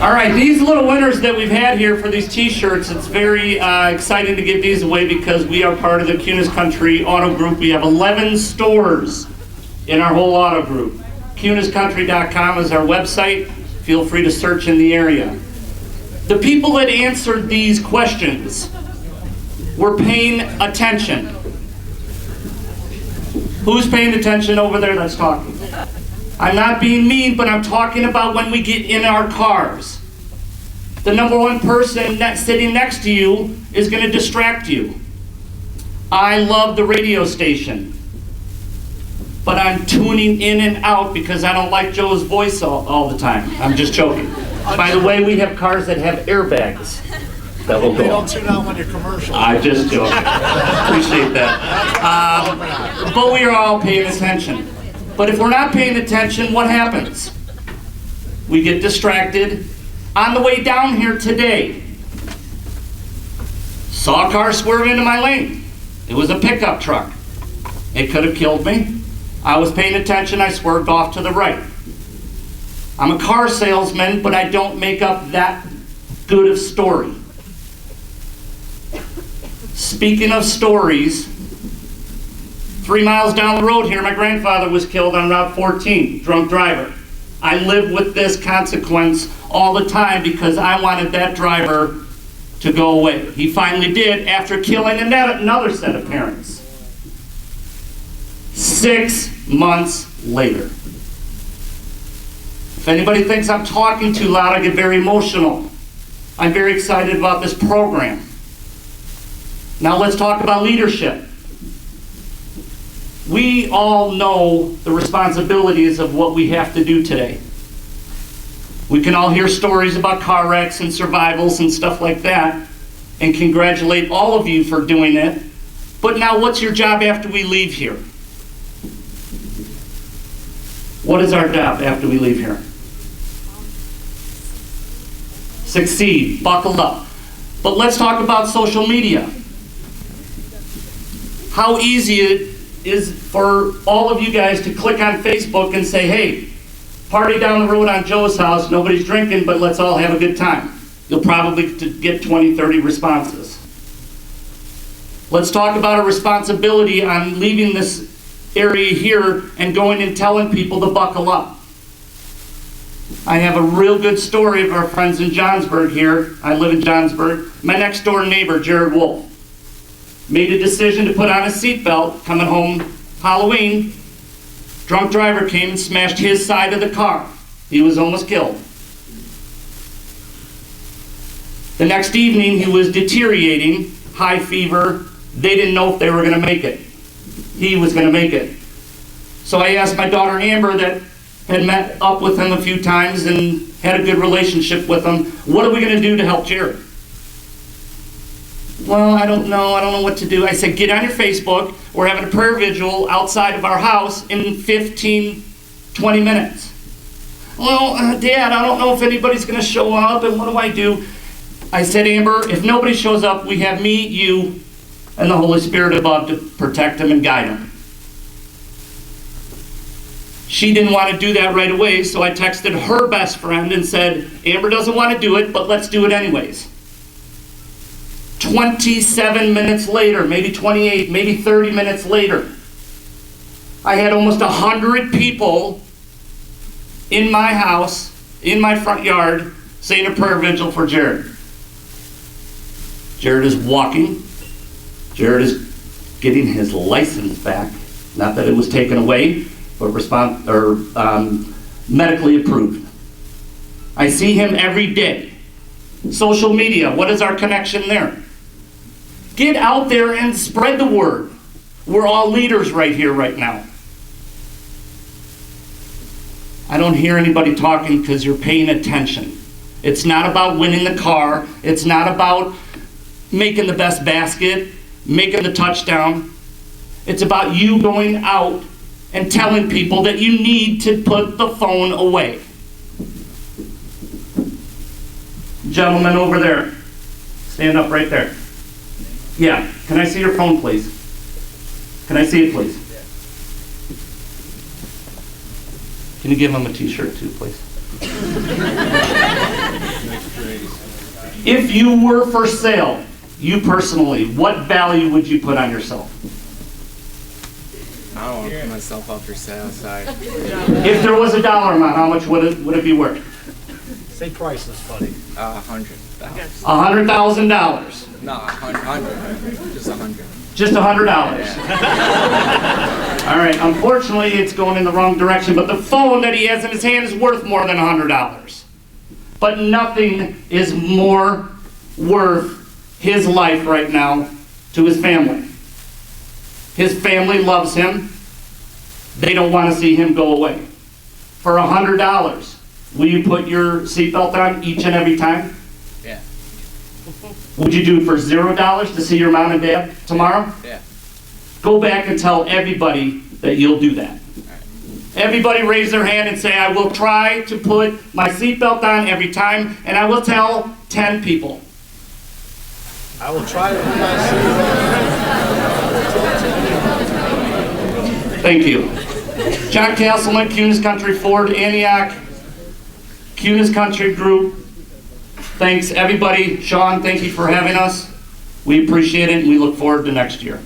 All right, these little winners that we've had here for these t-shirts, it's very exciting to give these away because we are part of the Kunes Country Auto Group. We have 11 stores in our whole auto group. KunesCountry.com is our website. Feel free to search in the area. The people that answered these questions were paying attention. Who's paying attention over there that's talking? I'm not being mean, but I'm talking about when we get in our cars. The number one person that's sitting next to you is going to distract you. I love the radio station, but I'm tuning in and out because I don't like Joe's voice all the time. I'm just joking. By the way, we have cars that have airbags that will go. They don't tune out when you're commercial. I just joke. Appreciate that. But we are all paying attention. But if we're not paying attention, what happens? We get distracted. On the way down here today, saw a car swerve into my lane. It was a pickup truck. It could have killed me. I was paying attention. I swerved off to the right. I'm a car salesman, but I don't make up that good of story. Speaking of stories, 3 miles down the road here, my grandfather was killed on Route 14, drunk driver. I live with this consequence all the time because I wanted that driver to go away. He finally did after killing another set of parents. 6 months later. If anybody thinks I'm talking too loud, I get very emotional. I'm very excited about this program. Now let's talk about leadership. We all know the responsibilities of what we have to do today. We can all hear stories about car wrecks and survivals and stuff like that, and congratulate all of you for doing it. But now what's your job after we leave here? What is our job after we leave here? Succeed, buckle up. But let's talk about social media. How easy it is for all of you guys to click on Facebook and say, hey, party down the road on Joe's house, nobody's drinking, but let's all have a good time. You'll probably get 20, 30 responses. Let's talk about a responsibility on leaving this area here and going and telling people to buckle up. I have a real good story of our friends in Johnsburg here. I live in Johnsburg. My next door neighbor, Jared Wolf, made a decision to put on a seatbelt coming home Halloween. Drunk driver came and smashed his side of the car. He was almost killed. The next evening he was deteriorating, high fever. They didn't know if they were going to make it. He was going to make it. So I asked my daughter Amber, that had met up with him a few times and had a good relationship with him, what are we going to do to help Jared? Well, I don't know what to do. I said, get on your Facebook. We're having a prayer vigil outside of our house in 15, 20 minutes. Well, Dad, I don't know if anybody's going to show up, and what do I do? I said, Amber, if nobody shows up, we have me, you, and the Holy Spirit above to protect him and guide him. She didn't want to do that right away, so I texted her best friend and said, Amber doesn't want to do it, but let's do it anyways. 27 minutes later, maybe 28, maybe 30 minutes later, I had almost 100 people in my house, in my front yard, saying a prayer vigil for Jared. Jared is walking. Jared is getting his license back. Not that it was taken away, but medically approved. I see him every day. Social media, what is our connection there? Get out there and spread the word. We're all leaders right here, right now. I don't hear anybody talking because you're paying attention. It's not about winning the car. It's not about making the best basket, making the touchdown. It's about you going out and telling people that you need to put the phone away. Gentleman over there, stand up right there. Yeah, can I see your phone, please? Can I see it, please? Can you give him a t-shirt too, please? If you were for sale, you personally, what value would you put on yourself? I don't want to put myself up for sale, sorry. If there was a dollar amount, how much would it be worth? Say priceless, buddy. $100,000. $100,000. No, 100. Just 100. Just $100. All right, unfortunately, it's going in the wrong direction, but the phone that he has in his hand is worth more than $100. But nothing is more worth his life right now to his family. His family loves him. They don't want to see him go away. For $100, will you put your seatbelt on each and every time? Yeah. Would you do it for $0 to see your mom and dad tomorrow? Yeah. Go back and tell everybody that you'll do that. Everybody raise their hand and say, I will try to put my seatbelt on every time, and I will tell 10 people. I will try to put my seatbelt. Thank you. John Castleman, Kunes Country Ford, Antioch, Kunes Country Group. Thanks, everybody. Sean, thank you for having us. We appreciate it, and we look forward to next year.